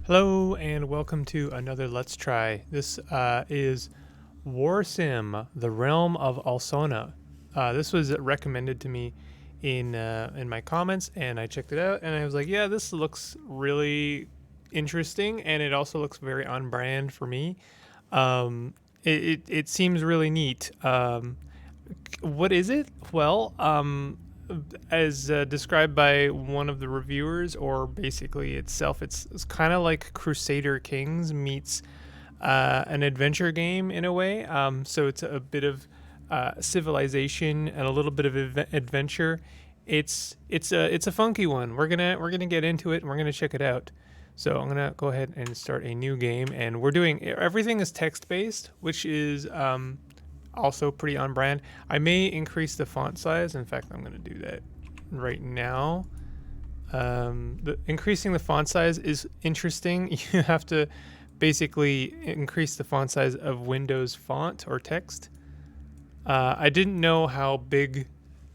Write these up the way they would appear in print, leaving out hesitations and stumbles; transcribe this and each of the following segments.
Hello and welcome to another Let's Try. This is Warsim, the Realm of Aslona. This was recommended to me in my comments, and I checked it out, and I was like, yeah, this looks really interesting, and it also looks very on brand for me. It seems really neat. What is it? Well, as described by one of the reviewers, or basically itself, it's kind of like Crusader Kings meets an adventure game in a way. So it's a bit of civilization and a little bit of adventure. It's a funky one. We're gonna get into it and we're gonna check it out. So I'm gonna go ahead and start a new game, and we're doing everything is text based, which is also pretty on brand. I may increase the font size. In fact, I'm going to do that right now. Increasing the font size is interesting. You have to basically increase the font size of Windows font or text. I didn't know how big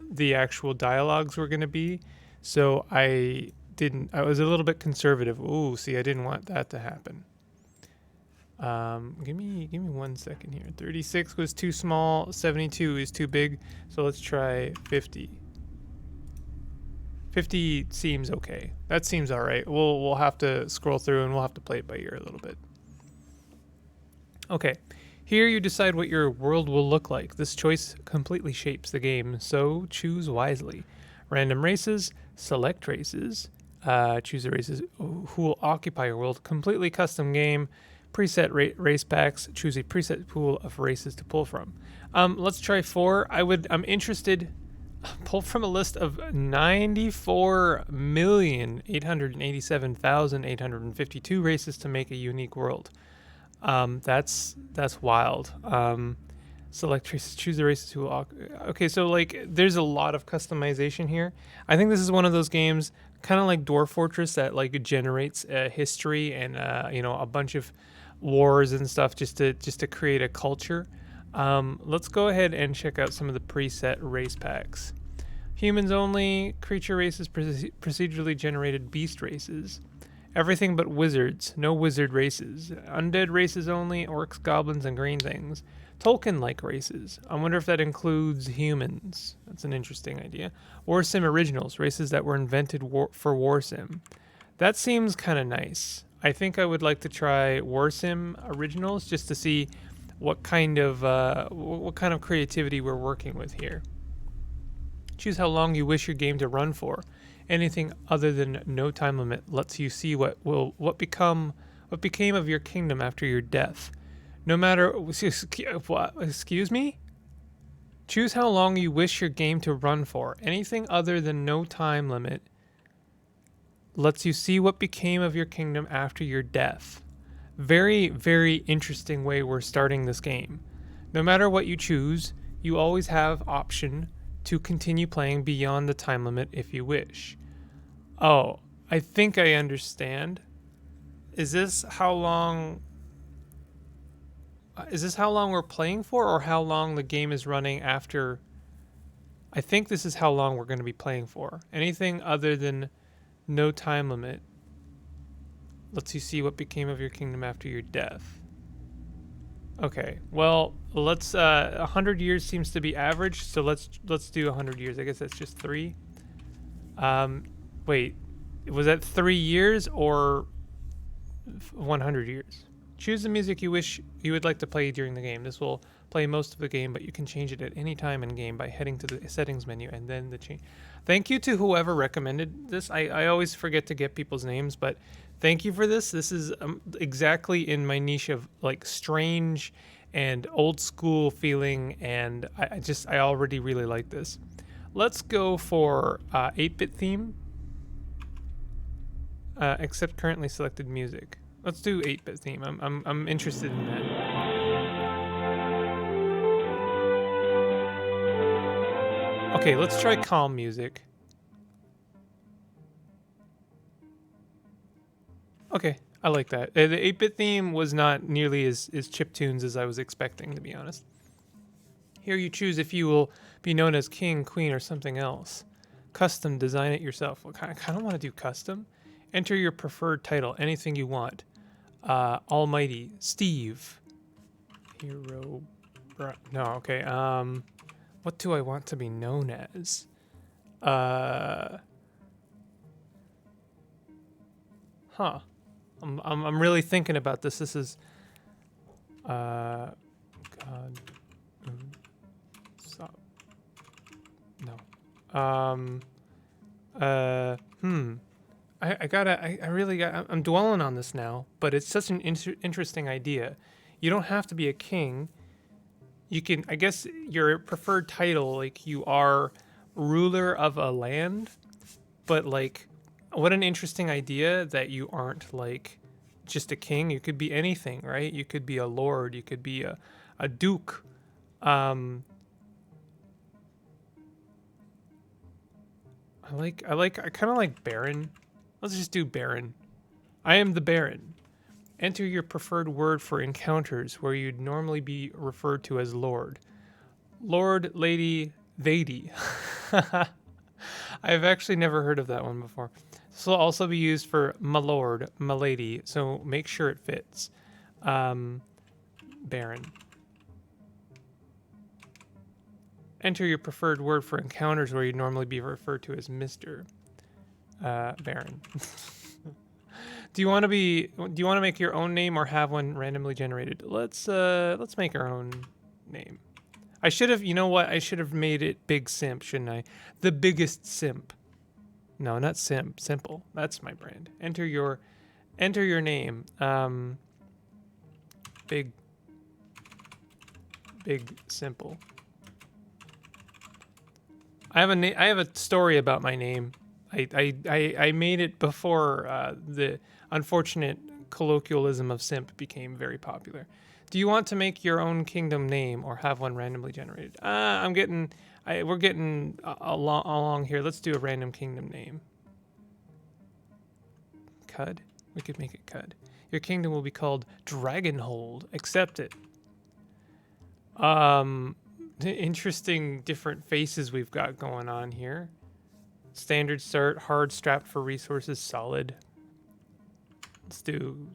the actual dialogues were going to be, so I didn't. I was a little bit conservative. Ooh, see, I didn't want that to happen. Give me 1 second here. 36 was too small. 72 is too big. So let's try 50. 50 seems okay. That seems all right. We'll have to scroll through and we'll have to play it by ear a little bit. Okay. Here you decide what your world will look like. This choice completely shapes the game, so choose wisely. Random races, select races, choose the races who will occupy your world. Completely custom game. Preset race packs. Choose a preset pool of races to pull from. Let's try 4. I'm interested. Pull from a list of 94,887,852 races to make a unique world. That's wild. Select races. Choose the races who will. Okay, so like, there's a lot of customization here. I think this is one of those games, kind of like Dwarf Fortress, that like generates history and a bunch of wars and stuff just to create a culture. Let's go ahead and check out some of the preset race packs. Humans only, creature races, procedurally generated beast races. Everything but wizards, no wizard races. Undead races only, orcs, goblins, and green things. Tolkien-like races. I wonder if that includes humans. That's an interesting idea. Warsim originals, races that were invented for Warsim. That seems kind of nice. I think I would like to try Warsim originals just to see what kind of creativity we're working with here. Choose how long you wish your game to run for. Anything other than no time limit lets you see what became of your kingdom after your death. No matter excuse me? Choose how long you wish your game to run for. Anything other than no time limit lets you see what became of your kingdom after your death. Very, very interesting way we're starting this game. No matter what you choose, you always have option to continue playing beyond the time limit if you wish. Oh, I think I understand. Is this how long we're playing for, or how long the game is running after? I think this is how long we're going to be playing for. Anything other than no time limit lets you see what became of your kingdom after your death. Okay, well, let's 100 years seems to be average, so let's do 100 years. I guess that's just 3. Wait, was that 3 years or 100 years? Choose the music you wish you would like to play during the game. This will play most of the game, but you can change it at any time in game by heading to the settings menu and then the change. Thank you to whoever recommended this. I always forget to get people's names, but thank you for this. This is exactly in my niche of like strange and old school feeling, and I already really like this. Let's go for 8-bit theme. Except currently selected music. Let's do 8-bit theme. I'm interested in that. Okay, let's try calm music. Okay, I like that. The 8-bit theme was not nearly as chiptunes as I was expecting, to be honest. Here you choose if you will be known as king, queen, or something else. Custom, design it yourself. Well, I kind of want to do custom. Enter your preferred title, anything you want. Almighty, Steve. Hero. No, okay. What do I want to be known as? Huh. I'm really thinking about this. This is God. Stop. No. I really got. I'm dwelling on this now, but it's such an interesting idea. You don't have to be a king. You can, I guess, your preferred title, like you are ruler of a land, but like, what an interesting idea that you aren't like just a king. You could be anything, right? You could be a lord. You could be a duke. I kind of like Baron. Let's just do Baron. I am the Baron. Enter your preferred word for encounters where you'd normally be referred to as Lord. Lord, Lady, Lady. I've actually never heard of that one before. This will also be used for my lord, my lady, so make sure it fits. Baron. Enter your preferred word for encounters where you'd normally be referred to as Mr. Baron. Do you want to make your own name or have one randomly generated? Let's make our own name. I should have, you know what? I should have made it Big Simp, shouldn't I? The biggest simp. No, not simp. Simple. That's my brand. Enter your name. Big simple. I have a story about my name. I made it before the unfortunate colloquialism of simp became very popular. Do you want to make your own kingdom name or have one randomly generated? We're getting along here. Let's do a random kingdom name. Cud? We could make it Cud. Your kingdom will be called Dragonhold. Accept it. Interesting different faces we've got going on here. Standard start, hard, strapped for resources, solid. Let's do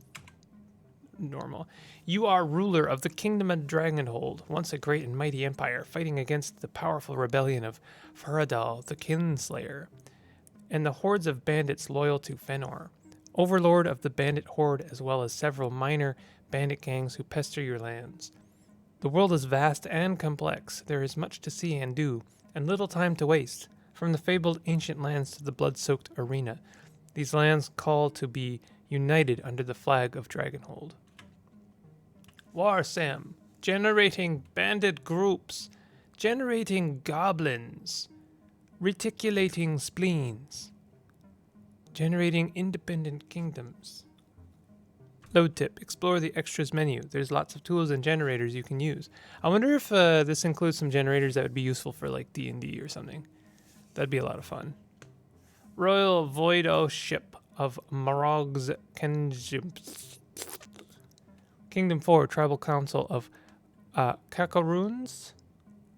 normal. You are ruler of the kingdom of Dragonhold, once a great and mighty empire, fighting against the powerful rebellion of Faradal, the Kinslayer, and the hordes of bandits loyal to Fëanor, overlord of the bandit horde as well as several minor bandit gangs who pester your lands. The world is vast and complex. There is much to see and do, and little time to waste. From the fabled ancient lands to the blood-soaked arena, these lands call to be united under the flag of Dragonhold. Warsim, generating bandit groups, generating goblins, reticulating spleens, generating independent kingdoms. Load tip, explore the extras menu. There's lots of tools and generators you can use. I wonder if this includes some generators that would be useful for like D&D or something. That'd be a lot of fun. Royal Voido ship of Marog's Kingdom 4, Tribal Council of Kakaroons?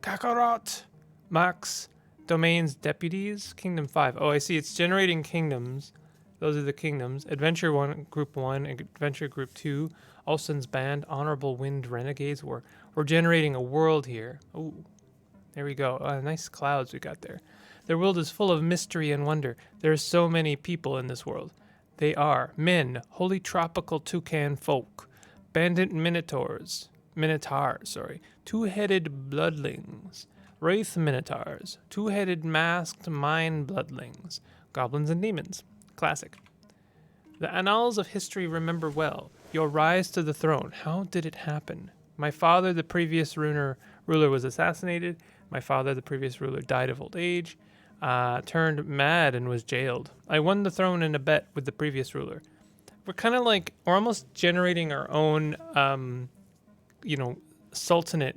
Kakarot! Max, Domains, Deputies. Kingdom 5. Oh, I see. It's generating kingdoms. Those are the kingdoms. Adventure 1, Group 1, Adventure Group 2, Olsen's Band, Honorable Wind Renegades. We're generating a world here. Oh, there we go. Nice clouds we got there. Their world is full of mystery and wonder. There are so many people in this world. They are men, holy tropical toucan folk, bandit minotaurs, two-headed bloodlings, wraith minotaurs, two-headed masked mine bloodlings, goblins and demons. Classic. The annals of history remember well your rise to the throne. How did it happen? My father, the previous ruler, was assassinated. My father, the previous ruler, died of old age. Turned mad and was jailed. I won the throne in a bet with the previous ruler. We're almost generating our own, sultanate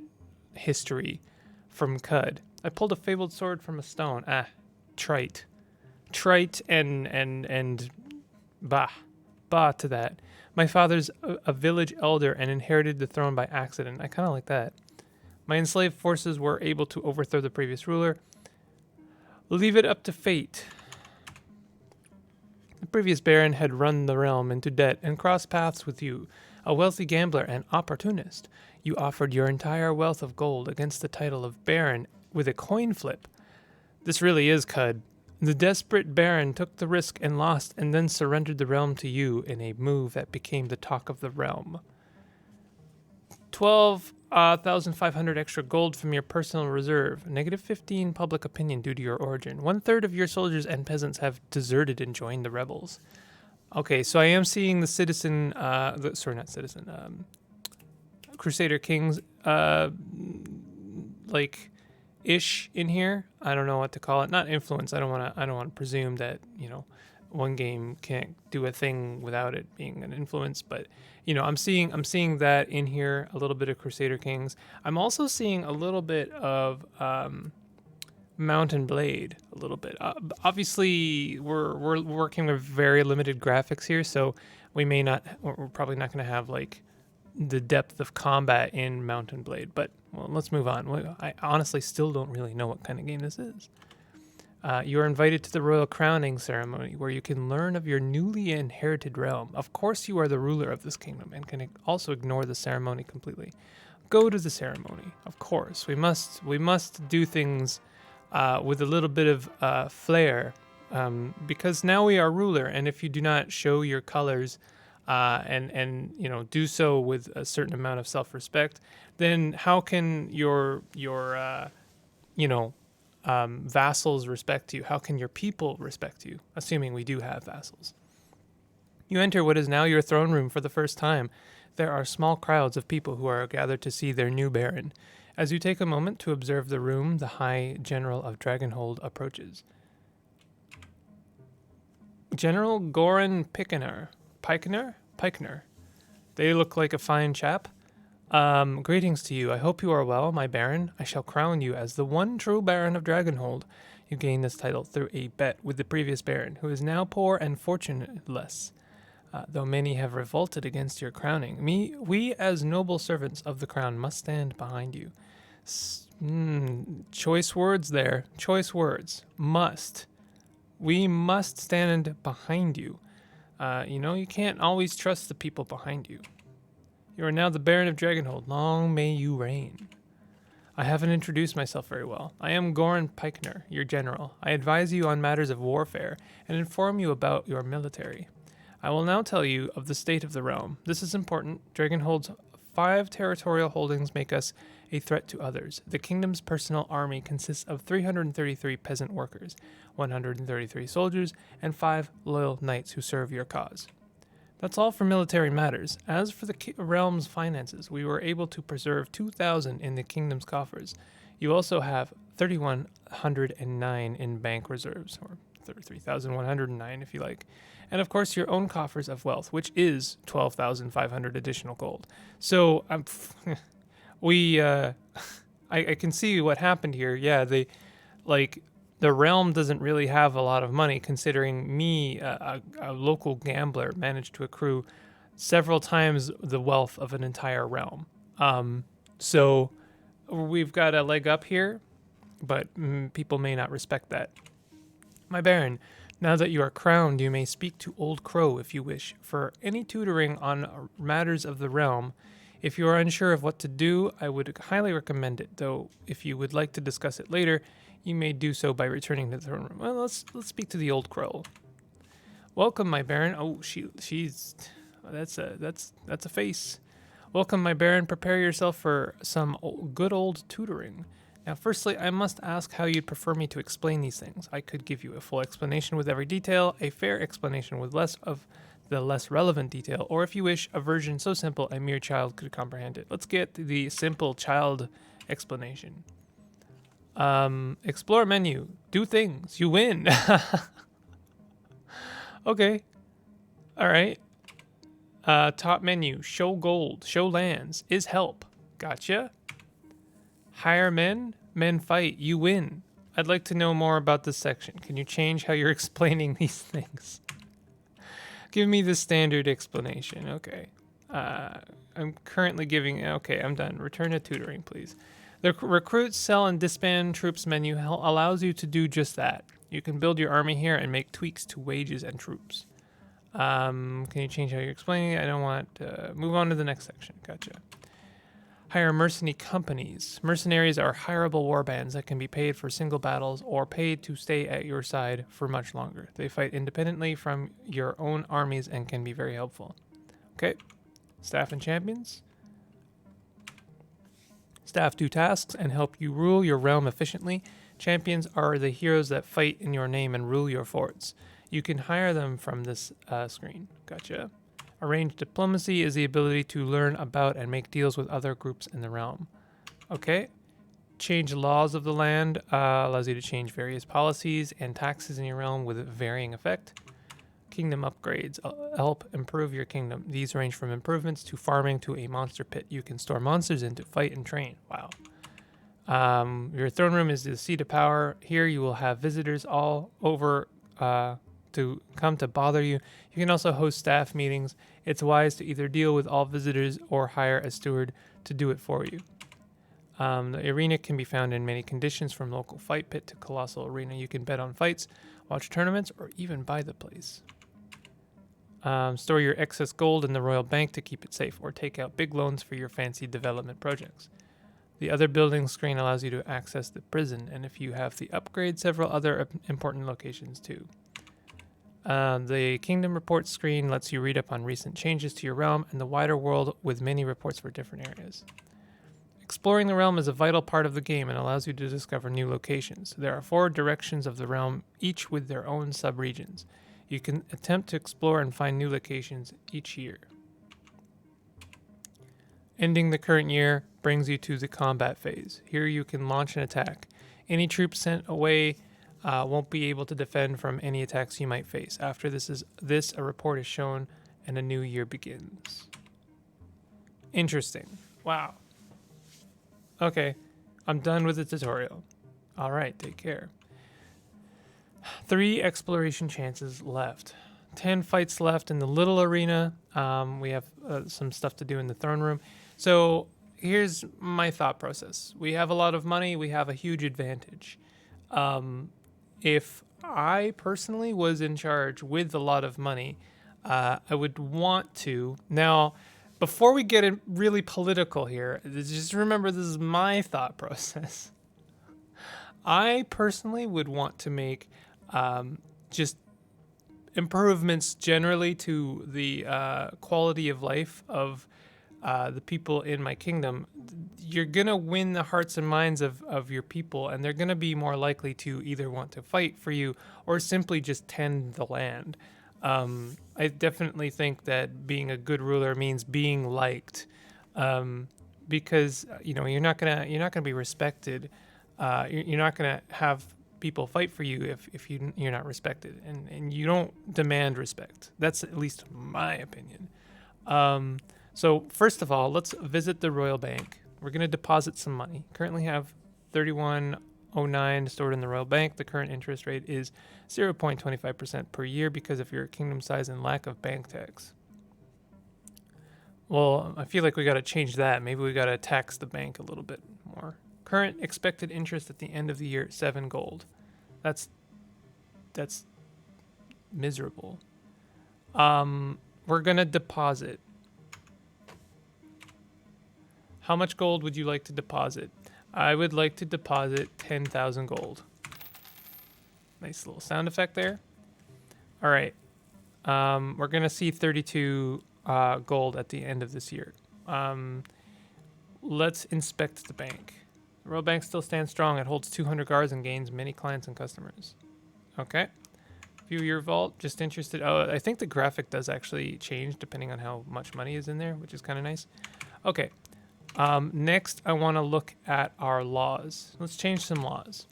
history from Cud. I pulled a fabled sword from a stone. Trite and bah to that. My father's a village elder and inherited the throne by accident. I kind of like that. My enslaved forces were able to overthrow the previous ruler. Leave it up to fate. The previous baron had run the realm into debt and crossed paths with you, a wealthy gambler and opportunist. You offered your entire wealth of gold against the title of baron with a coin flip. This really is Cud. The desperate baron took the risk and lost, and then surrendered the realm to you in a move that became the talk of the realm. 12,500 extra gold from your personal reserve. Negative 15 public opinion due to your origin. 1/3 of your soldiers and peasants have deserted and joined the rebels. Okay, so I am seeing the citizen, Crusader Kings, like, ish in here. I don't know what to call it. Not influence. I don't want to presume that, one game can't do a thing without it being an influence, but I'm seeing that in here, a little bit of Crusader Kings. I'm also seeing a little bit of Mountain Blade, a little bit. Obviously, we're working with very limited graphics here, so we're probably not going to have like the depth of combat in Mountain Blade. But let's move on. I honestly still don't really know what kind of game this is. You are invited to the royal crowning ceremony, where you can learn of your newly inherited realm. Of course, you are the ruler of this kingdom and can also ignore the ceremony completely. Go to the ceremony. Of course, we must do things with a little bit of flair, because now we are ruler. And if you do not show your colors and do so with a certain amount of self-respect, then how can your vassals respect you? How can your people respect you? Assuming we do have vassals. You enter what is now your throne room for the first time. There are small crowds of people who are gathered to see their new baron. As you take a moment to observe the room, the High General of Dragonhold approaches. General Goran Pikener. They look like a fine chap. Greetings to you. I hope you are well, my baron. I shall crown you as the one true baron of Dragonhold. You gained this title through a bet with the previous baron, who is now poor and fortuneless. Though many have revolted against your crowning, we as noble servants of the crown must stand behind you. Choice words there. Choice words. Must. We must stand behind you. You can't always trust the people behind you. You are now the Baron of Dragonhold. Long may you reign. I haven't introduced myself very well. I am Goran Pikener, your general. I advise you on matters of warfare and inform you about your military. I will now tell you of the state of the realm. This is important. Dragonhold's 5 territorial holdings make us a threat to others. The kingdom's personal army consists of 333 peasant workers, 133 soldiers, and 5 loyal knights who serve your cause. That's all for military matters. As for the realm's finances, we were able to preserve 2,000 in the kingdom's coffers. You also have 3,109 in bank reserves, or 33,109 if you like. And of course your own coffers of wealth, which is 12,500 additional gold. So I can see what happened here. Yeah, the realm doesn't really have a lot of money, considering me, a local gambler, managed to accrue several times the wealth of an entire realm. So we've got a leg up here, but people may not respect that. My baron, now that you are crowned, you may speak to Old Crow if you wish, for any tutoring on matters of the realm. If you are unsure of what to do, I would highly recommend it, though if you would like to discuss it later, you may do so by returning to the throne room. Well, let's speak to the Old Crow. Welcome, my baron. Oh, that's a face. Welcome, my baron. Prepare yourself for some good old tutoring. Now, firstly, I must ask how you'd prefer me to explain these things. I could give you a full explanation with every detail, a fair explanation with less of the less relevant detail, or if you wish, a version so simple a mere child could comprehend it. Let's get the simple child explanation. Explore menu. Do things. You win. Okay. All right. Top menu. Show gold. Show lands. Is help. Gotcha. Hire men. Men fight. You win. I'd like to know more about this section. Can you change how you're explaining these things? Give me the standard explanation. Okay. I'm currently giving... Okay, I'm done. Return to tutoring, please. The recruit, sell, and disband troops menu allows you to do just that. You can build your army here and make tweaks to wages and troops. Can you change how you're explaining it? I don't want to move on to the next section. Gotcha. Hire mercenary companies. Mercenaries are hireable warbands that can be paid for single battles or paid to stay at your side for much longer. They fight independently from your own armies and can be very helpful. Okay. Staff and champions. Staff do tasks and help you rule your realm efficiently. Champions are the heroes that fight in your name and rule your forts. You can hire them from this screen. Gotcha. Arranged diplomacy is the ability to learn about and make deals with other groups in the realm. Okay. Change laws of the land allows you to change various policies and taxes in your realm with varying effect. Kingdom upgrades help improve your kingdom. These range from improvements to farming to a monster pit. You can store monsters in to fight and train. Wow. Your throne room is the seat of power. Here you will have visitors all over to come to bother you. You can also host staff meetings. It's wise to either deal with all visitors or hire a steward to do it for you. The arena can be found in many conditions, from local fight pit to colossal arena. You can bet on fights, watch tournaments, or even buy the place. Store your excess gold in the royal bank to keep it safe, or take out big loans for your fancy development projects. The other building screen allows you to access the prison, and if you have the upgrade, several other important locations too. The Kingdom Reports screen lets you read up on recent changes to your realm and the wider world with many reports for different areas. Exploring the realm is a vital part of the game and allows you to discover new locations. There are 4 directions of the realm, each with their own subregions. You can attempt to explore and find new locations each year. Ending the current year brings you to the combat phase. Here you can launch an attack. Any troops sent away won't be able to defend from any attacks you might face. After this, a report is shown and a new year begins. Interesting. Wow. Okay, I'm done with the tutorial. All right, take care. 3 exploration chances left. 10 fights left in the little arena. We have some stuff to do in the throne room. So here's my thought process. We have a lot of money. We have a huge advantage. If I personally was in charge with a lot of money, I would want to. Now, before we get really political here, just remember this is my thought process. I personally would want to make just improvements generally to the quality of life of the people in my kingdom. You're going to win the hearts and minds of your people, and they're going to be more likely to either want to fight for you or simply just tend the land. I definitely think that being a good ruler means being liked, because you're not gonna be respected. You're not gonna have people fight for you if you're not respected, and you don't demand respect. That's at least my opinion. So first of all, let's visit the Royal Bank. We're gonna deposit some money. Currently have 3109 stored in the Royal Bank. The current interest rate is 0.25% per year because of your kingdom size and lack of bank tax. Well, I feel like we got to change that. Maybe we got to tax the bank a little bit more. Current expected interest at the end of the year, 7 gold. That's miserable. We're gonna deposit. How much gold would you like to deposit? I would like to deposit 10,000 gold. Nice little sound effect there. All right. We're going to see 32 gold at the end of this year. Let's inspect the bank. The Royal Bank still stands strong. It holds 200 guards and gains many clients and customers. Okay. View your vault. Just interested. Oh, I think the graphic does actually change depending on how much money is in there, which is kind of nice. Okay. Next, I want to look at our laws. Let's change some laws.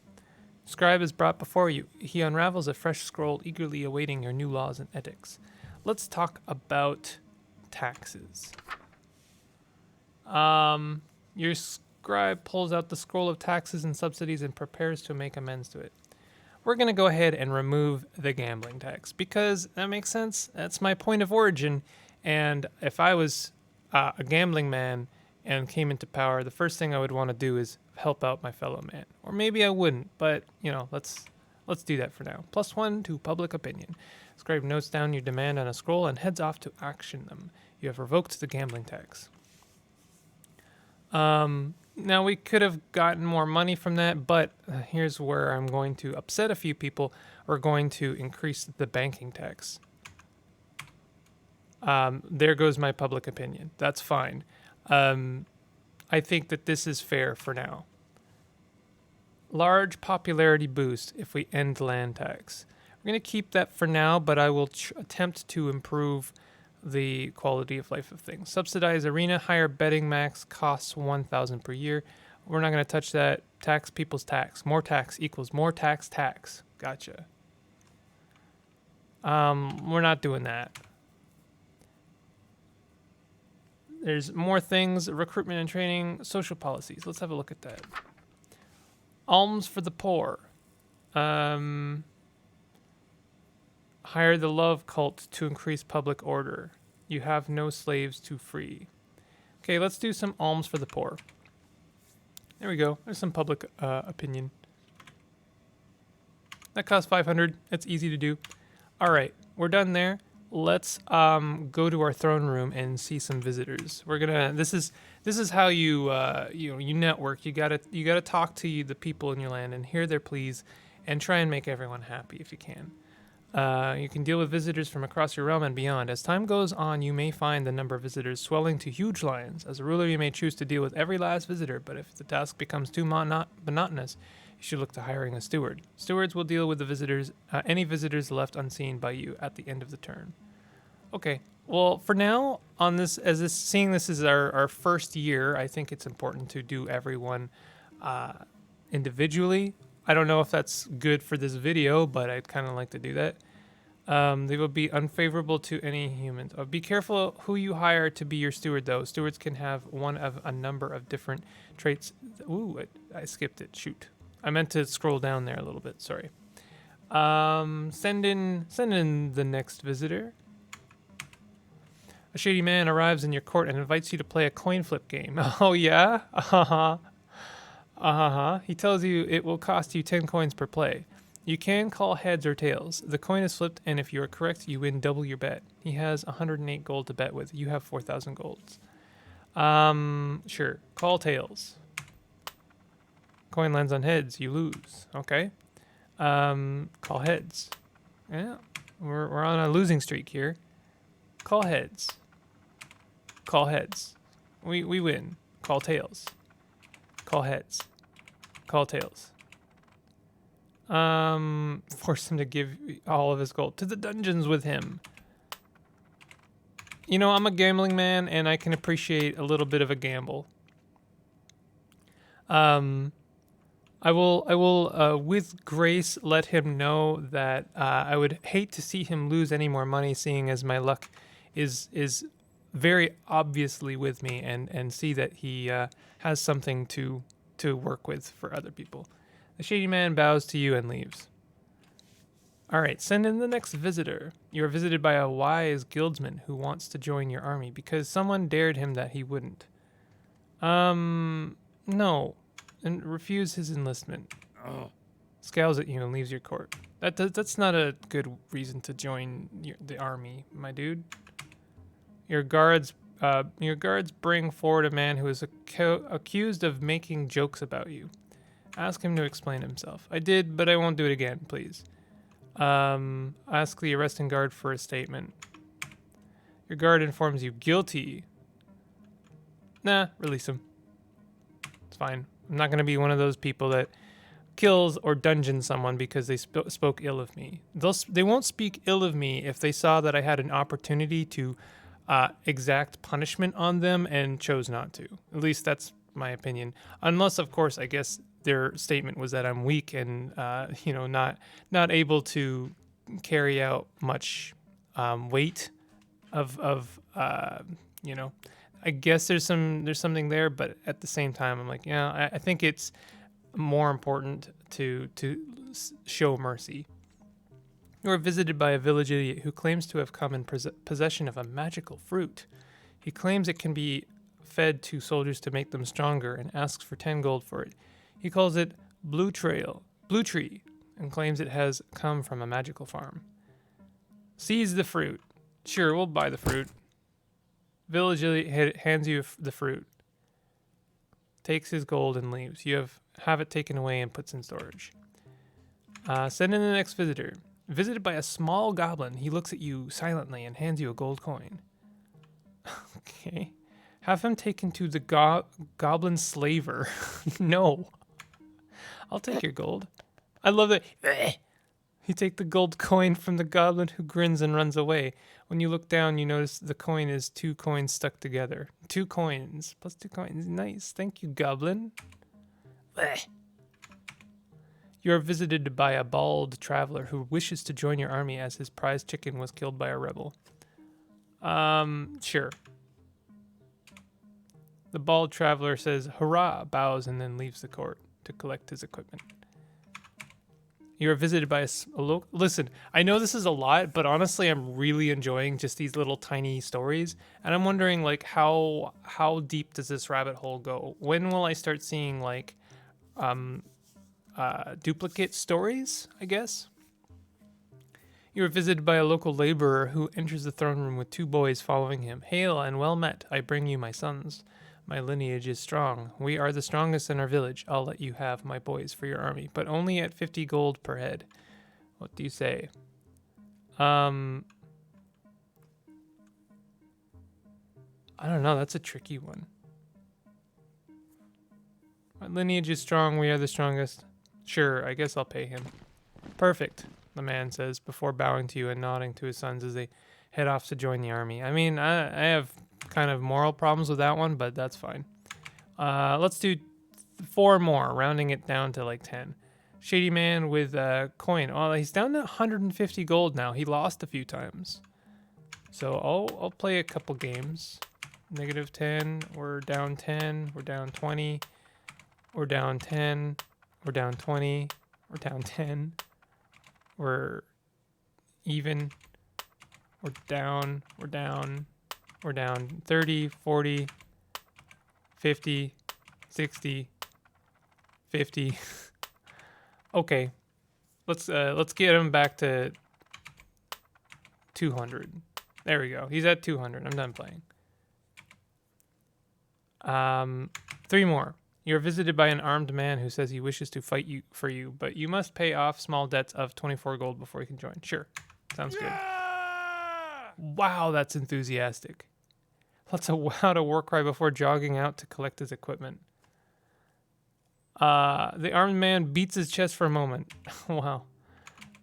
Scribe is brought before you. He unravels a fresh scroll, eagerly awaiting your new laws and edicts. Let's talk about taxes. Your scribe pulls out the scroll of taxes and subsidies and prepares to make amends to it. We're going to go ahead and remove the gambling tax because that makes sense. That's my point of origin. And if I was a gambling man and came into power, the first thing I would want to do is help out my fellow man. Or maybe I wouldn't, but let's Let's do that for now. +1 to public opinion. Scribe notes down your demand on a scroll and heads off to action them. You have revoked the gambling tax. Now we could have gotten more money from that, but here's where I'm going to upset a few people. We're going to increase the banking tax. There goes my public opinion. That's fine. I think that this is fair for now. Large popularity boost if we end land tax. We're going to keep that for now, but I will attempt to improve the quality of life of things. Subsidize arena, higher betting max, costs 1,000 per year. We're not going to touch that. Tax people's tax. More tax equals more tax. Gotcha. We're not doing that. There's more things, recruitment and training, social policies. Let's have a look at that. Alms for the poor. Hire the love cult to increase public order. You have no slaves to free. Okay, let's do some alms for the poor. There we go. There's some public opinion. That costs 500. That's easy to do. All right, we're done there. Let's go to our throne room and see some visitors. We're gonna. This is how you you network. You gotta talk to the people in your land and hear their pleas, and try and make everyone happy if you can. You can deal with visitors from across your realm and beyond. As time goes on, you may find the number of visitors swelling to huge lines. As a ruler, you may choose to deal with every last visitor, but if the task becomes too monotonous, you should look to hiring a steward. Stewards will deal with the visitors, any visitors left unseen by you at the end of the turn. Okay. Well, for now, on this, seeing this is our first year, I think it's important to do everyone individually. I don't know if that's good for this video, but I'd kind of like to do that. They will be unfavorable to any humans. Be careful who you hire to be your steward, though. Stewards can have one of a number of different traits. Ooh, I skipped it. Shoot. I meant to scroll down there a little bit. Sorry. Send in the next visitor. A shady man arrives in your court and invites you to play a coin flip game. Oh, yeah? He tells you it will cost you 10 coins per play. You can call heads or tails. The coin is flipped, and if you are correct, you win double your bet. He has 108 gold to bet with. You have 4,000 golds. Sure. Call tails. Coin lands on heads. You lose. Okay. Call heads. Yeah. We're on a losing streak here. Call heads. Call heads. We win. Call tails. Call heads. Call tails. Force him to give all of his gold to the dungeons with him. You know, I'm a gambling man, and I can appreciate a little bit of a gamble. I will, with grace, let him know that I would hate to see him lose any more money, seeing as my luck is very obviously with me, and see that he has something to work with for other people. The shady man bows to you and leaves. All right, send in the next visitor. You are visited by a wise guildsman who wants to join your army because someone dared him that he wouldn't. No, and refuse his enlistment. Oh. Scowls at you and leaves your court. That's not a good reason to join the army, my dude. Your guards bring forward a man who is accused of making jokes about you. Ask him to explain himself. I did, but I won't do it again, please. Ask the arresting guard for a statement. Your guard informs you guilty. Nah, release him. It's fine. I'm not going to be one of those people that kills or dungeons someone because they spoke ill of me. They won't speak ill of me if they saw that I had an opportunity to exact punishment on them and chose not to. At least that's my opinion. Unless, of course, I guess their statement was that I'm weak and not able to carry out much weight of I guess there's something there, but at the same time I'm like, yeah, I think it's more important to show mercy. You are visited by a village idiot who claims to have come in possession of a magical fruit. He claims it can be fed to soldiers to make them stronger and asks for 10 gold for it. He calls it Blue Tree. and claims it has come from a magical farm. Seize the fruit. Sure, we'll buy the fruit. Village hands you the fruit. Takes his gold and leaves. You have it taken away and puts in storage. Send in the next visitor. Visited by a small goblin, he looks at you silently and hands you a gold coin. Okay. Have him taken to the goblin slaver. No. I'll take your gold. I love that. You take the gold coin from the goblin who grins and runs away. When you look down, you notice the coin is 2 coins stuck together. 2 coins plus 2 coins. Nice. Thank you, goblin. You are visited by a bald traveler who wishes to join your army as his prized chicken was killed by a rebel. Sure. The bald traveler says, hurrah, bows, and then leaves the court to collect his equipment. You are visited by a local... Listen, I know this is a lot, but honestly, I'm really enjoying just these little tiny stories. And I'm wondering, like, how deep does this rabbit hole go? When will I start seeing, like, duplicate stories, I guess? You are visited by a local laborer who enters the throne room with 2 boys following him. Hail and well met, I bring you my sons. My lineage is strong. We are the strongest in our village. I'll let you have my boys for your army, but only at 50 gold per head. What do you say? I don't know. That's a tricky one. My lineage is strong. We are the strongest. Sure, I guess I'll pay him. Perfect, the man says before bowing to you and nodding to his sons as they head off to join the army. I mean, I have kind of moral problems with that one, but that's fine. Let's do 4 more, rounding it down to like 10. Shady man with a coin. Oh, he's down to 150 gold now. He lost a few times. So I'll play a couple games. Negative 10, we're down 10, we're down 20, we're down 10, we're down 20, we're down 10, we're even, we're down, we're down 30, 40, 50, 60, 50. Okay. Let's get him back to 200. There we go. He's at 200. I'm done playing. 3 more. You're visited by an armed man who says he wishes to fight you for you, but you must pay off small debts of 24 gold before you can join. Sure. Sounds good. Wow, that's enthusiastic. Let's allow a war cry before jogging out to collect his equipment. The armed man beats his chest for a moment. Wow.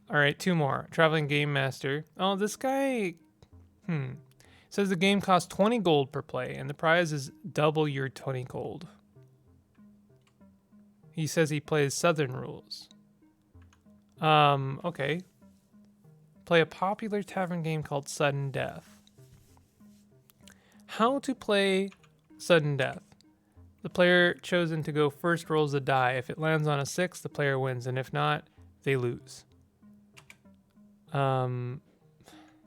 All right, 2 more. Traveling game master. Oh, this guy... Says the game costs 20 gold per play, and the prize is double your 20 gold. He says he plays Southern rules. Okay. Play a popular tavern game called Sudden Death. How to play Sudden Death. The player chosen to go first rolls a die. If it lands on a 6, the player wins, and if not, they lose. Well,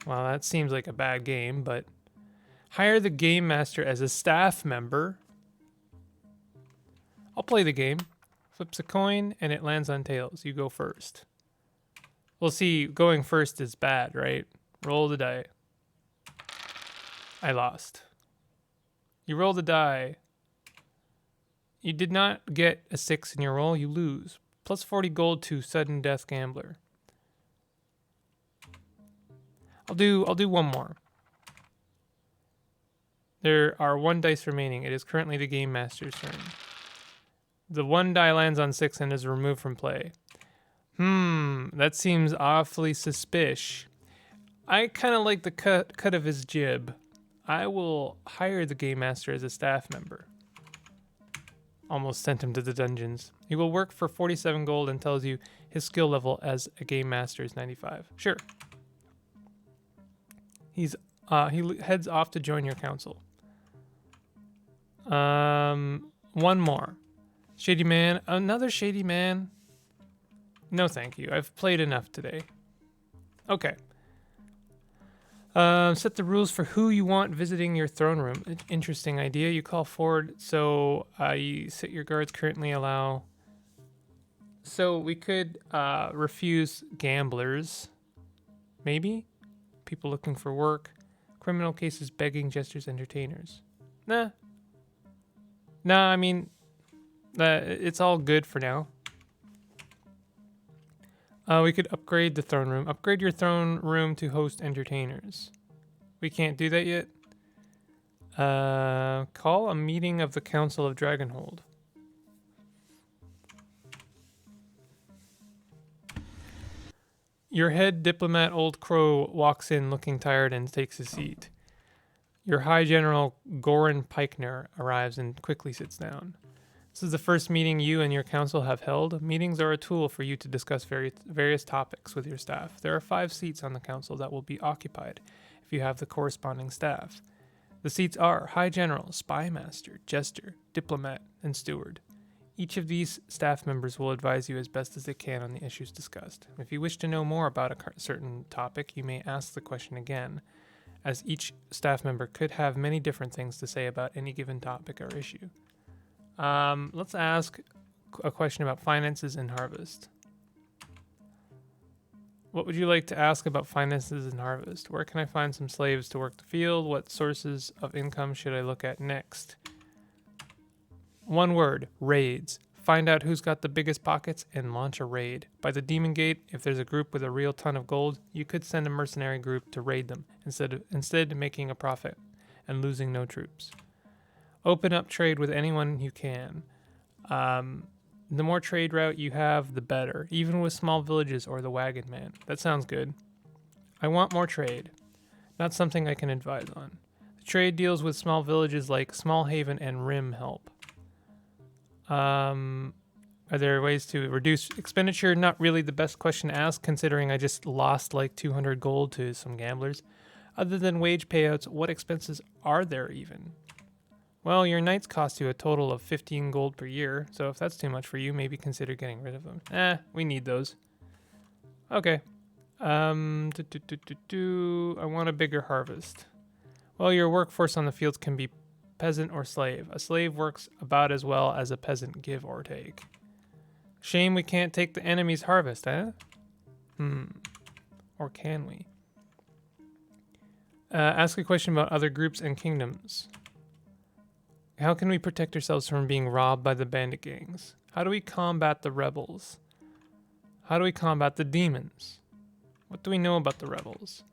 that seems like a bad game, but hire the game master as a staff member. I'll play the game. Flips a coin, and it lands on tails. You go first. We'll see, going first is bad, right? Roll the die. I lost. You roll the die. You did not get a 6 in your roll. You lose. Plus 40 gold to Sudden Death Gambler. I'll do 1 more. There are 1 dice remaining. It is currently the game master's turn. The 1 die lands on 6 and is removed from play. That seems awfully suspicious. I kind of like the cut of his jib. I will hire the game master as a staff member. Almost sent him to the dungeons. He will work for 47 gold and tells you his skill level as a game master is 95. Sure. He heads off to join your council. 1 more. Shady man. Another shady man. No, thank you. I've played enough today. Okay. Set the rules for who you want visiting your throne room. Interesting idea. You call forward. So you set your guards currently allow So we could refuse gamblers, maybe? People looking for work. Criminal cases, begging, gestures, entertainers. Nah. Nah, I mean, it's all good for now. We could upgrade the throne room. Upgrade your throne room to host entertainers. We can't do that yet. Call a meeting of the Council of Dragonhold. Your head diplomat, Old Crow, walks in looking tired and takes a seat. Your High General, Goran Pikener, arrives and quickly sits down. This is the first meeting you and your council have held. Meetings are a tool for you to discuss various topics with your staff. There are 5 seats on the council that will be occupied if you have the corresponding staff. The seats are High General, Spy Master, Jester, Diplomat, and Steward. Each of these staff members will advise you as best as they can on the issues discussed. If you wish to know more about a certain topic, you may ask the question again, as each staff member could have many different things to say about any given topic or issue. Let's ask a question about finances and harvest. What would you like to ask about finances and harvest? Where can I find some slaves to work the field? What sources of income should I look at next? One word, raids. Find out who's got the biggest pockets and launch a raid. By the Demon Gate, if there's a group with a real ton of gold, you could send a mercenary group to raid them instead making a profit and losing no troops. Open up trade with anyone you can. The more trade route you have, the better, even with small villages or the Wagon Man. That sounds good. I want more trade. Not something I can advise on. The trade deals with small villages like Small Haven and Rim help. Are there ways to reduce expenditure? Not really the best question to ask, considering I just lost like 200 gold to some gamblers. Other than wage payouts, what expenses are there even? Well, your knights cost you a total of 15 gold per year, so if that's too much for you, maybe consider getting rid of them. We need those. Okay. I want a bigger harvest. Well, your workforce on the fields can be peasant or slave. A slave works about as well as a peasant, give or take. Shame we can't take the enemy's harvest, eh? Or can we? Ask a question about other groups and kingdoms. How can we protect ourselves from being robbed by the bandit gangs? How do we combat the rebels? How do we combat the demons? What do we know about the rebels?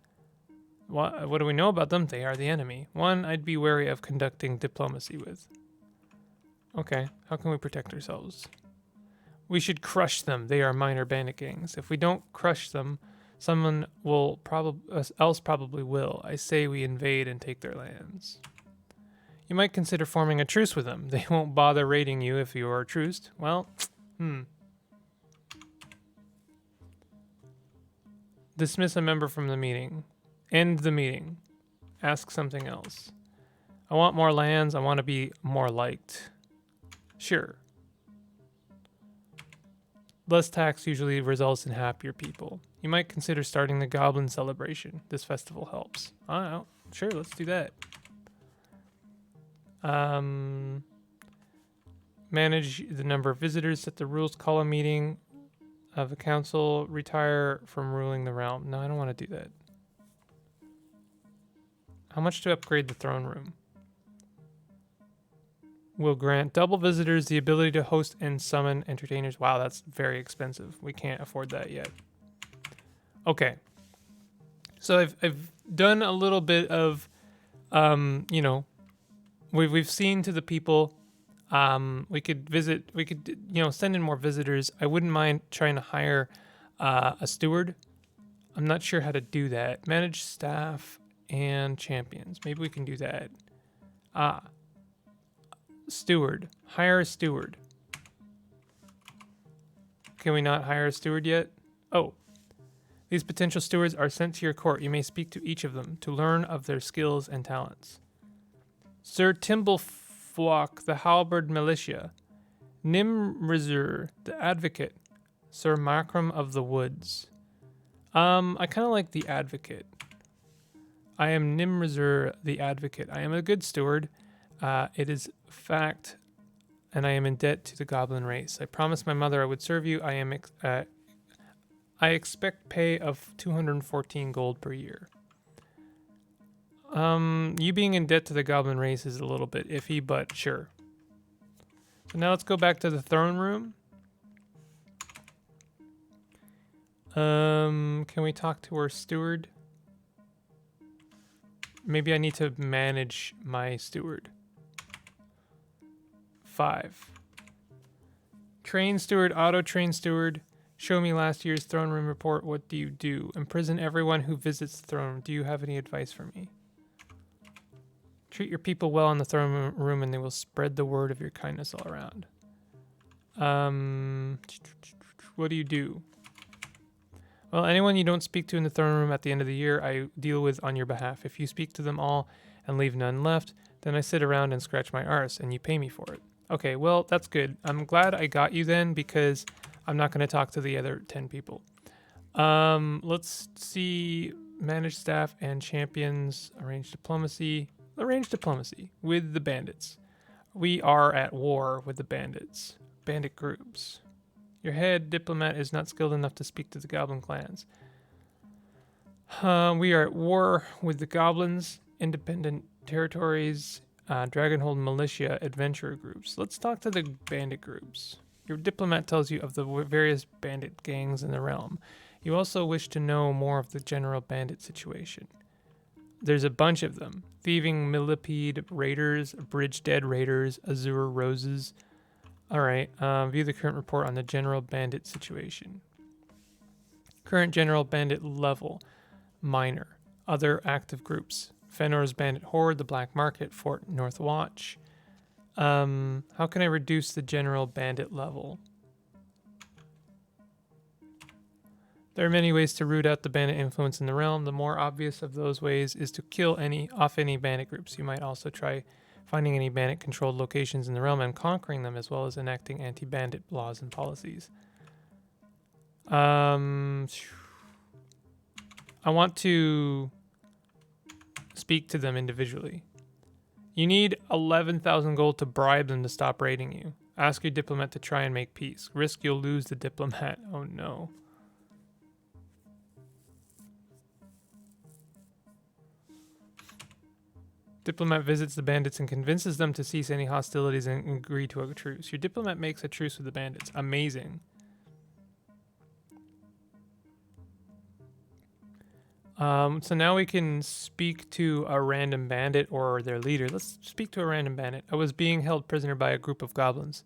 What do we know about them? They are the enemy. One I'd be wary of conducting diplomacy with. Okay, how can we protect ourselves? We should crush them. They are minor bandit gangs. If we don't crush them, someone else probably will. I say we invade and take their lands. You might consider forming a truce with them. They won't bother raiding you if you are truced. Well, Dismiss a member from the meeting. End the meeting. Ask something else. I want more lands. I want to be more liked. Sure. Less tax usually results in happier people. You might consider starting the Goblin Celebration. This festival helps. I don't know. Sure, let's do that. Manage the number of visitors. Set the rules. Call a meeting of the council. Retire from ruling the realm. No, I don't want to do that. How much to upgrade the throne room? Will grant double visitors the ability to host and summon entertainers. Wow, that's very expensive. We can't afford that yet. Okay. So I've done a little bit of, we've seen to the people. We could send in more visitors. I wouldn't mind trying to hire a steward. I'm not sure how to do that. Manage staff and champions. Maybe we can do that. Steward. Hire a steward. Can we not hire a steward yet? Oh. These potential stewards are sent to your court. You may speak to each of them to learn of their skills and talents. Sir Timbleflock, the halberd militia. Nimrizur, the advocate. Sir Makram of the woods. I kind of like the advocate. I am Nimrizur, the advocate. I am a good steward. It is fact and I am in debt to the goblin race. I promised my mother I would serve you. I expect pay of 214 gold per year. You being in debt to the goblin race is a little bit iffy, but sure. So now let's go back to the throne room. Can we talk to our steward? Maybe I need to manage my steward. 5. Train steward, auto train steward. Show me last year's throne room report. What do you do? Imprison everyone who visits the throne room. Do you have any advice for me? Treat your people well in the throne room and they will spread the word of your kindness all around. What do you do? Well, anyone you don't speak to in the throne room at the end of the year, I deal with on your behalf. If you speak to them all and leave none left, then I sit around and scratch my arse and you pay me for it. Okay, well, that's good. I'm glad I got you then because I'm not going to talk to the other 10 people. Let's see. Manage staff and champions. Arrange diplomacy. Arrange diplomacy with the bandits. We are at war with the bandits. Bandit groups. Your head diplomat is not skilled enough to speak to the goblin clans. We are at war with the goblins, independent territories, Dragonhold militia, adventurer groups. Let's talk to the bandit groups. Your diplomat tells you of the various bandit gangs in the realm. You also wish to know more of the general bandit situation. There's a bunch of them. Thieving millipede raiders, bridge dead raiders, azure roses. Alright, view the current report on the general bandit situation. Current general bandit level, minor. Other active groups. Fenor's bandit horde, the black market, Fort North Watch. How can I reduce the general bandit level? There are many ways to root out the bandit influence in the realm. The more obvious of those ways is to kill off any bandit groups. You might also try finding any bandit-controlled locations in the realm and conquering them, as well as enacting anti-bandit laws and policies. I want to speak to them individually. You need 11,000 gold to bribe them to stop raiding you. Ask your diplomat to try and make peace. Risk you'll lose the diplomat. Oh no. Diplomat visits the bandits and convinces them to cease any hostilities and agree to a truce. Your diplomat makes a truce with the bandits. Amazing. So now we can speak to a random bandit or their leader. Let's speak to a random bandit. I was being held prisoner by a group of goblins.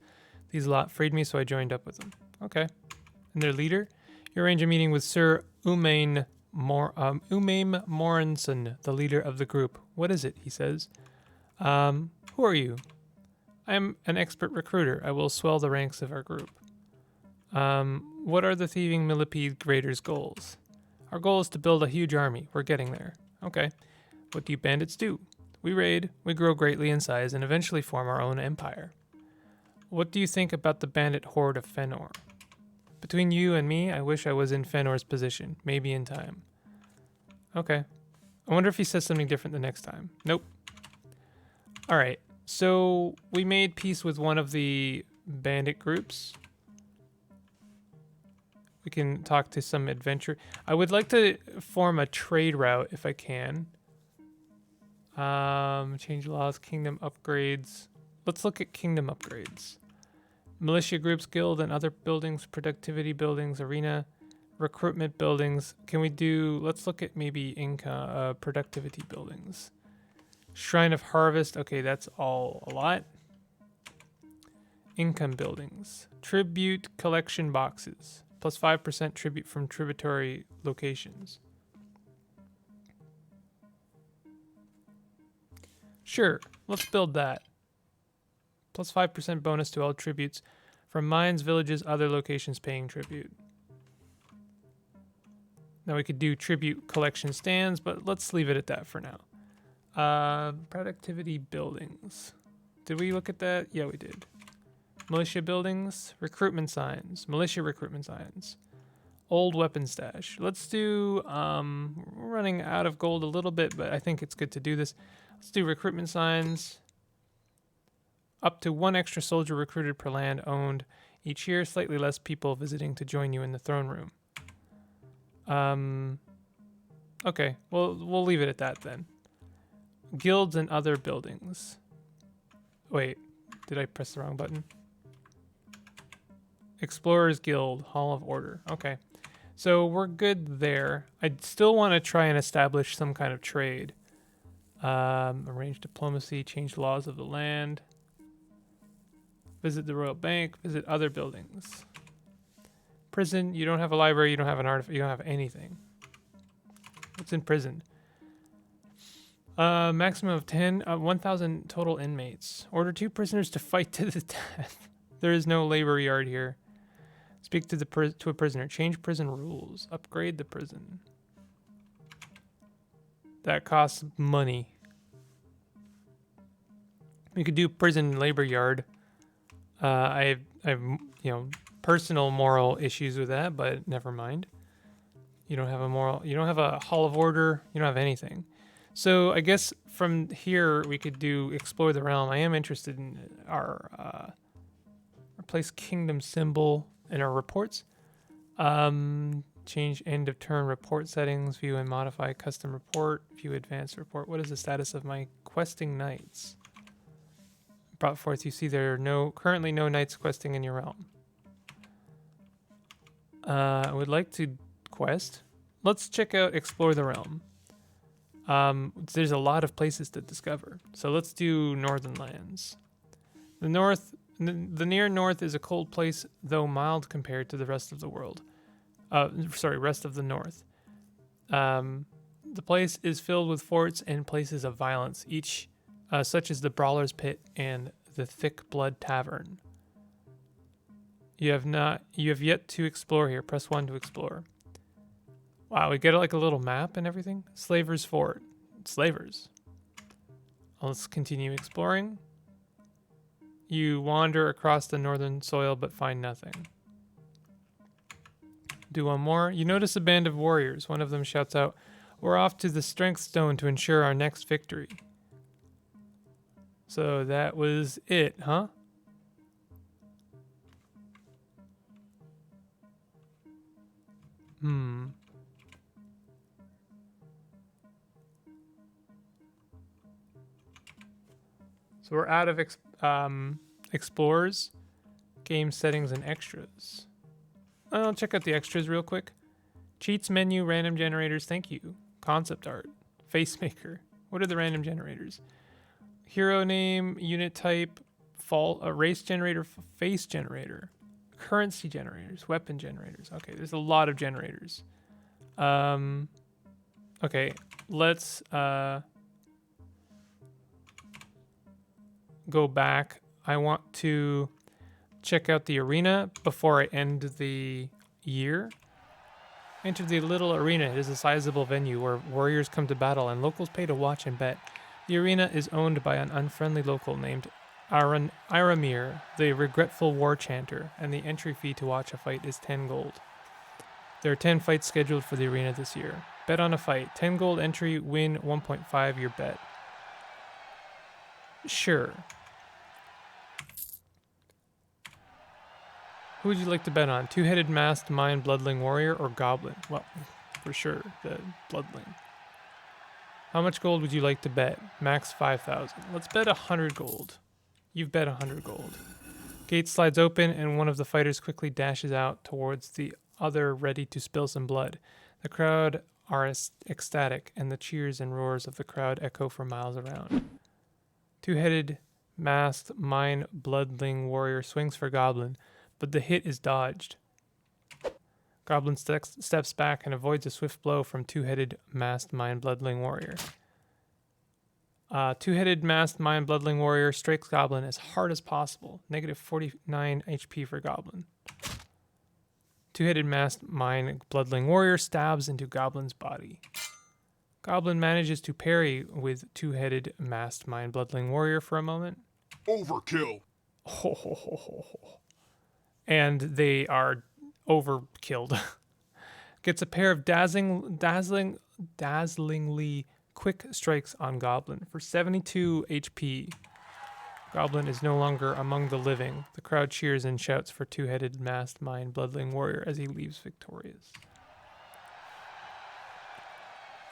These lot freed me, so I joined up with them. Okay. And their leader? You arrange a meeting with Sir Umain Moranson, the leader of the group. What is it? He says. Who are you? I am an expert recruiter. I will swell the ranks of our group. What are the thieving millipede raiders' goals? Our goal is to build a huge army. We're getting there. Okay. What do you bandits do? We raid, we grow greatly in size, and eventually form our own empire. What do you think about the bandit horde of Fenor? Between you and me, I wish I was in Fenor's position. Maybe in time. Okay. I wonder if he says something different the next time. Nope. Alright. So, we made peace with one of the bandit groups. We can talk to some adventure. I would like to form a trade route if I can. Change laws, kingdom upgrades. Let's look at kingdom upgrades. Militia groups, guild, and other buildings, productivity buildings, arena, recruitment buildings. Can we do, let's look at maybe income, productivity buildings. Shrine of Harvest. Okay, that's all a lot. Income buildings. Tribute collection boxes. Plus 5% tribute from tributary locations. Sure, let's build that. Plus 5% bonus to all tributes from mines, villages, other locations paying tribute. Now we could do tribute collection stands, but let's leave it at that for now. Productivity buildings. Did we look at that? Yeah, we did. Militia buildings, recruitment signs, militia recruitment signs, old weapon stash. Let's do, we're running out of gold a little bit, but I think it's good to do this. Let's do recruitment signs. Up to 1 extra soldier recruited per land owned each year. Slightly less people visiting to join you in the throne room. Okay, well, we'll leave it at that then. Guilds and other buildings. Wait, did I press the wrong button? Explorers Guild, Hall of Order. Okay, so we're good there. I still want to try and establish some kind of trade. Arrange diplomacy, change laws of the land. Visit the Royal Bank, visit other buildings. Prison, you don't have a library, you don't have an artifact, you don't have anything. What's in prison? Maximum of 1,000 total inmates. Order 2 prisoners to fight to the death. There is no labor yard here. Speak to a prisoner. Change prison rules. Upgrade the prison. That costs money. We could do prison labor yard. I have personal moral issues with that, but never mind. You don't have a hall of order, you don't have anything. So I guess from here we could do explore the realm. I am interested in our replace kingdom symbol in our reports. Change end of turn report settings, view and modify custom report, view advanced report. What is the status of my questing knights? Brought forth, you see there are currently no knights questing in your realm. I would like to quest. Let's check out explore the realm. There's a lot of places to discover. So let's do northern lands. The near north is a cold place, though mild compared to the rest of the world. Rest of the north. The place is filled with forts and places of violence, each such as the Brawler's Pit and the Thick Blood Tavern. You have yet to explore here. Press 1 to explore. Wow, we get like a little map and everything. Slaver's Fort. Slavers. Let's continue exploring. You wander across the northern soil but find nothing. Do one more. You notice a band of warriors. One of them shouts out, "We're off to the Strength Stone to ensure our next victory." So that was it, huh? So we're out of explorers, game settings, and extras. I'll check out the extras real quick. Cheats menu, random generators, thank you. Concept art, face maker. What are the random generators? Hero name, unit type, race generator, face generator, currency generators, weapon generators. Okay, there's a lot of generators. Okay, let's go back. I want to check out the arena before I end the year. Enter the little arena. It is a sizable venue where warriors come to battle and locals pay to watch and bet. The arena is owned by an unfriendly local named Iramir, the regretful war chanter, and the entry fee to watch a fight is 10 gold. There are 10 fights scheduled for the arena this year. Bet on a fight. 10 gold entry, win 1.5 your bet. Sure. Who would you like to bet on? Two-headed masked mind bloodling warrior or goblin? Well, for sure, the bloodling. How much gold would you like to bet? Max 5,000. Let's bet 100 gold. You've bet 100 gold. Gate slides open and one of the fighters quickly dashes out towards the other, ready to spill some blood. The crowd are ecstatic, and the cheers and roars of the crowd echo for miles around. Two-headed masked mind bloodling warrior swings for goblin, but the hit is dodged. Goblin steps back and avoids a swift blow from two-headed masked mind bloodling warrior. Two-headed masked mind bloodling warrior strikes goblin as hard as possible. Negative 49 HP for goblin. Two-headed masked mind bloodling warrior stabs into goblin's body. Goblin manages to parry with two-headed masked mind bloodling warrior for a moment. Overkill. And they are overkilled. Gets a pair of dazzlingly quick strikes on goblin for 72 HP. Goblin is no longer among the living. The crowd cheers and shouts for two-headed masked mind bloodling warrior as he leaves victorious.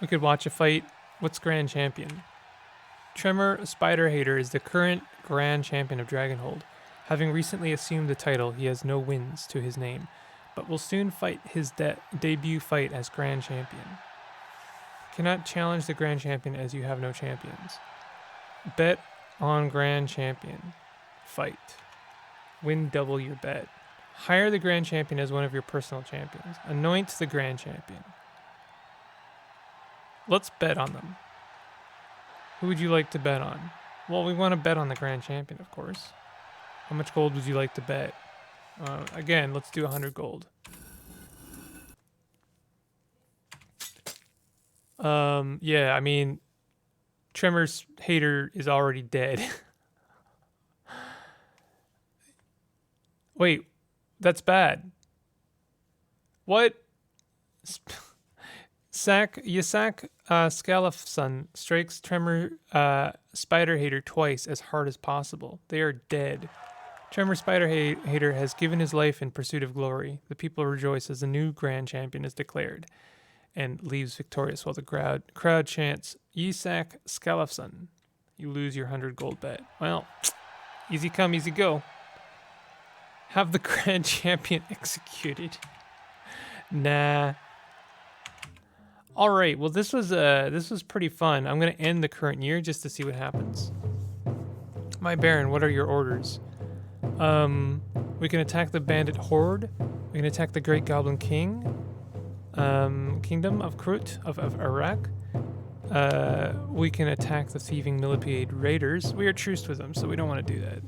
We could watch a fight. What's Grand Champion? Tremor Spider Hater is the current Grand Champion of Dragonhold. Having recently assumed the title, he has no wins to his name, but will soon fight his debut fight as Grand Champion. Cannot challenge the Grand Champion as you have no champions. Bet on Grand Champion. Fight. Win double your bet. Hire the Grand Champion as one of your personal champions. Anoint the Grand Champion. Let's bet on them. Who would you like to bet on? Well, we want to bet on the Grand Champion, of course. How much gold would you like to bet? Again, let's do 100 gold. Yeah, I mean, Tremor's Hater is already dead. Wait, that's bad. What? Yasak Scalafson strikes Tremor Spider Hater twice as hard as possible. They are dead. Tremor Spider Hater has given his life in pursuit of glory. The people rejoice as the new Grand Champion is declared and leaves victorious while the crowd chants, Yasak Scalafson. You lose your 100 gold bet. Well, easy come, easy go. Have the Grand Champion executed. Nah. All right. Well, this was pretty fun. I'm gonna end the current year just to see what happens. My Baron, what are your orders? We can attack the Bandit Horde. We can attack the Great Goblin King. Kingdom of Krut of Iraq. We can attack the Thieving Millipede Raiders. We are truced with them, so we don't want to do that.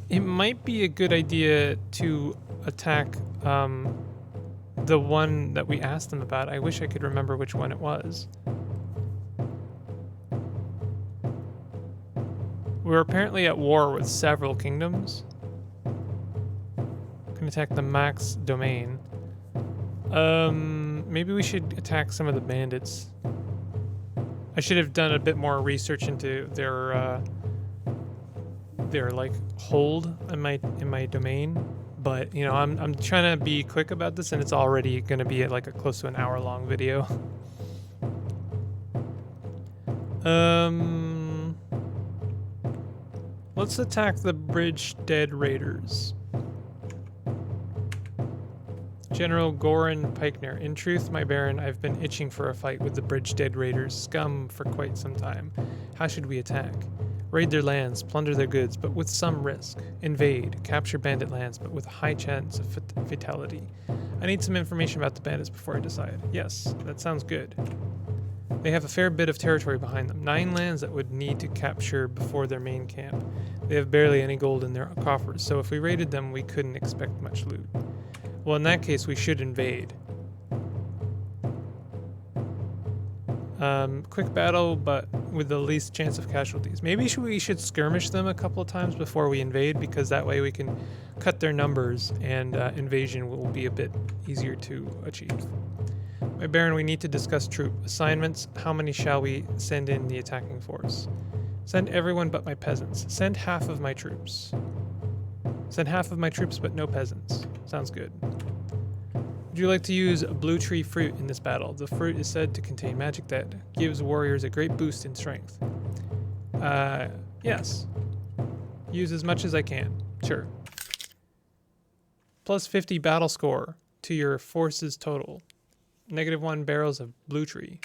It might be a good idea to attack the one that we asked them about. I wish I could remember which one it was. We're apparently at war with several kingdoms. Can attack the Max Domain. Maybe we should attack some of the bandits. I should have done a bit more research into their like hold in my domain. But you know, I'm trying to be quick about this, and it's already going to be like a close to an hour-long video. Let's attack the Bridge Dead Raiders. General Goran Pikener. In truth, my Baron, I've been itching for a fight with the Bridge Dead Raiders scum for quite some time. How should we attack? Raid their lands, plunder their goods, but with some risk. Invade, capture bandit lands, but with a high chance of fatality. I need some information about the bandits before I decide. Yes, that sounds good. They have a fair bit of territory behind them. 9 lands that would need to capture before their main camp. They have barely any gold in their coffers, so if we raided them, we couldn't expect much loot. Well, in that case, we should invade. Quick battle, but with the least chance of casualties. Maybe we should skirmish them a couple of times before we invade, because that way we can cut their numbers and invasion will be a bit easier to achieve. My Baron, we need to discuss troop assignments. How many shall we send in the attacking force? Send everyone but my peasants. Send half of my troops. Send half of my troops but no peasants. Sounds good. Would you like to use a blue tree fruit in this battle? The fruit is said to contain magic that gives warriors a great boost in strength. Yes. Use as much as I can. Sure. Plus 50 battle score to your forces total. -1 barrels of blue tree.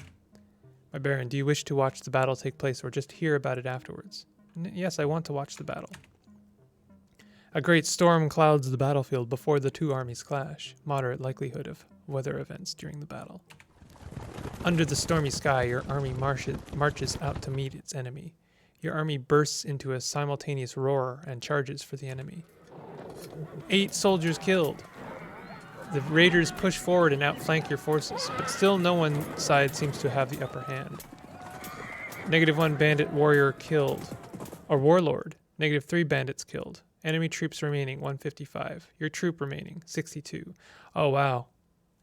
My Baron, do you wish to watch the battle take place or just hear about it afterwards? Yes, I want to watch the battle. A great storm clouds the battlefield before the two armies clash. Moderate likelihood of weather events during the battle. Under the stormy sky, your army marches out to meet its enemy. Your army bursts into a simultaneous roar and charges for the enemy. 8 soldiers killed. The raiders push forward and outflank your forces, but still no one side seems to have the upper hand. -1 bandit warrior killed. Or warlord. -3 bandits killed. Enemy troops remaining 155. Your troop remaining 62. Oh wow.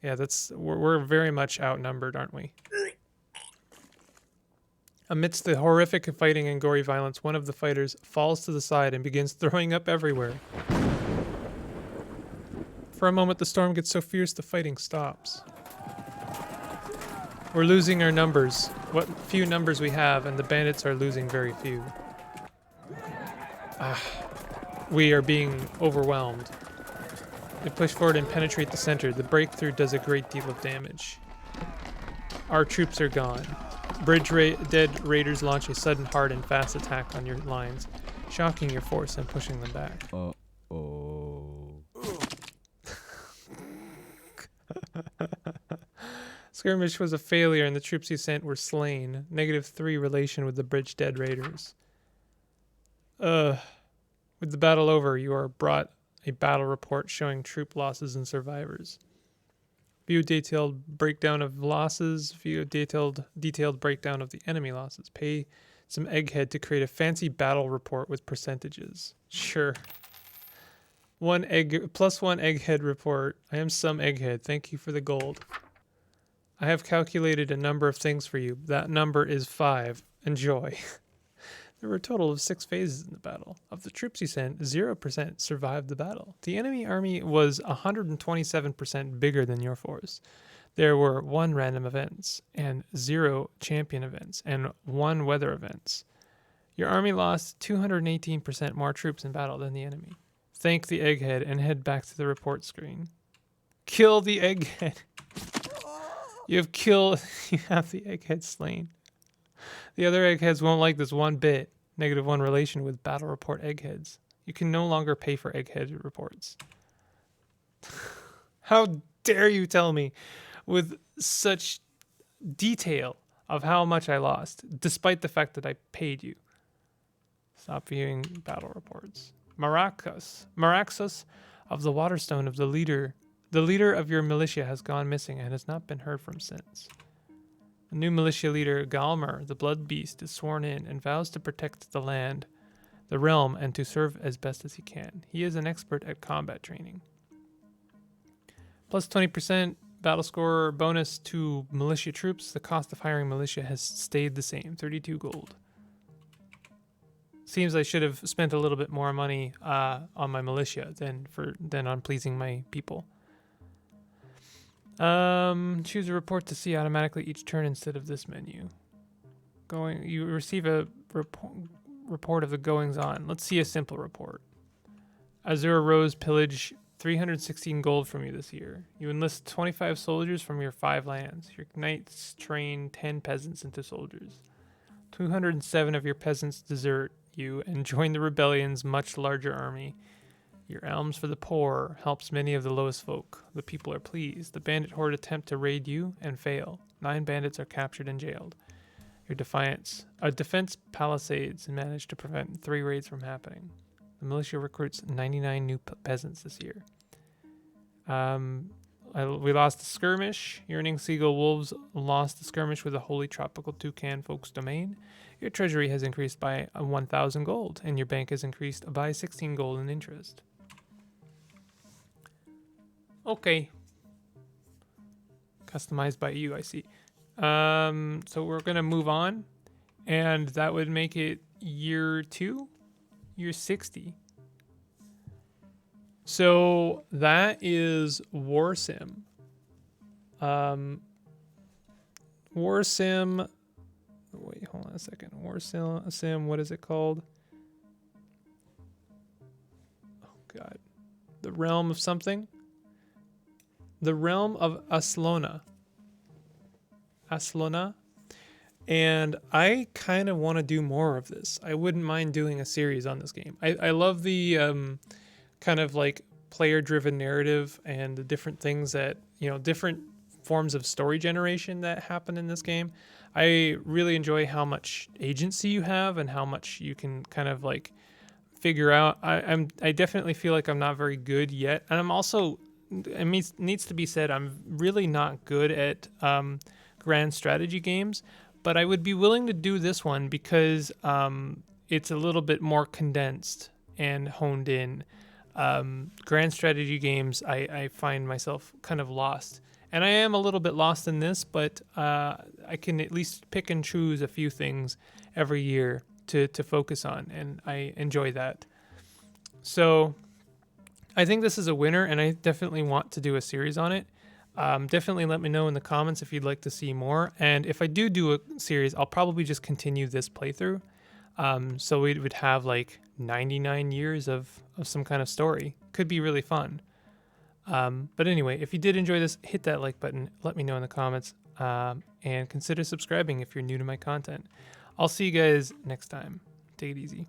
Yeah, we're very much outnumbered, aren't we? Amidst the horrific fighting and gory violence, one of the fighters falls to the side and begins throwing up everywhere. For a moment, the storm gets so fierce the fighting stops. We're losing our numbers, what few numbers we have, and the bandits are losing very few. We are being overwhelmed. They push forward and penetrate the center. The breakthrough does a great deal of damage. Our troops are gone. Dead raiders launch a sudden, hard, and fast attack on your lines, shocking your force and pushing them back. Skirmish was a failure and the troops you sent were slain. -3 relation with the bridge dead raiders. With the battle over, you are brought a battle report showing troop losses and survivors. View detailed breakdown of losses. View detailed breakdown of the enemy losses. Pay some egghead to create a fancy battle report with percentages. Sure. +1 egghead report. I am some egghead. Thank you for the gold. I have calculated a number of things for you. That number is 5. Enjoy. There were a total of 6 phases in the battle. Of the troops you sent, 0% survived the battle. The enemy army was 127% bigger than your force. There were 1 random events, and 0 champion events, and 1 weather events. Your army lost 218% more troops in battle than the enemy. Thank the egghead and head back to the report screen. Kill the egghead. You have the egghead slain. The other eggheads won't like this one bit. -1 relation with battle report eggheads. You can no longer pay for egghead reports. How dare you tell me with such detail of how much I lost, despite the fact that I paid you. Stop viewing battle reports. Maraxus of the Waterstone of the leader of your militia has gone missing and has not been heard from since. A new militia leader, Galmer, the Blood Beast, is sworn in and vows to protect the land, the realm, and to serve as best as he can. He is an expert at combat training. +20% battle score bonus to militia troops. The cost of hiring militia has stayed the same, 32 gold. Seems I should have spent a little bit more money on my militia than on pleasing my people. Choose a report to see automatically each turn instead of this menu. You receive a report of the goings on. Let's see a simple report. Azure Rose pillage 316 gold from you this year. You enlist 25 soldiers from your 5 lands. Your knights train 10 peasants into soldiers. 207 of your peasants desert you and join the rebellion's much larger army. Your alms for the poor helps many of the lowest folk. The people are pleased. The bandit horde attempt to raid you and fail. 9 bandits are captured and jailed. Your defense palisades managed to prevent 3 raids from happening. The militia recruits 99 new peasants this year. We lost the skirmish. Yearning Seagull Wolves lost the skirmish with a holy tropical toucan folks domain. Your treasury has increased by 1,000 gold, and your bank has increased by 16 gold in interest. Okay. Customized by you, I see. So we're going to move on, and that would make it year 2, year 60. So that is Warsim. Warsim. Wait, hold on a second. Warsim, what is it called? Oh, God. The Realm of something? The Realm of Aslona. Aslona. And I kind of want to do more of this. I wouldn't mind doing a series on this game. I love the kind of like player-driven narrative and the different things that, different forms of story generation that happen in this game. I really enjoy how much agency you have and how much you can kind of like figure out. I definitely feel like I'm not very good yet. And I'm also, it needs to be said, I'm really not good at grand strategy games, but I would be willing to do this one because it's a little bit more condensed and honed in. Grand strategy games, I find myself kind of lost. And I am a little bit lost in this, but I can at least pick and choose a few things every year to focus on, and I enjoy that. So I think this is a winner, and I definitely want to do a series on it. Definitely let me know in the comments if you'd like to see more. And if I do a series, I'll probably just continue this playthrough. So we would have like 99 years of some kind of story. Could be really fun. But anyway, if you did enjoy this, hit that like button. Let me know in the comments. And consider subscribing if you're new to my content. I'll see you guys next time. Take it easy.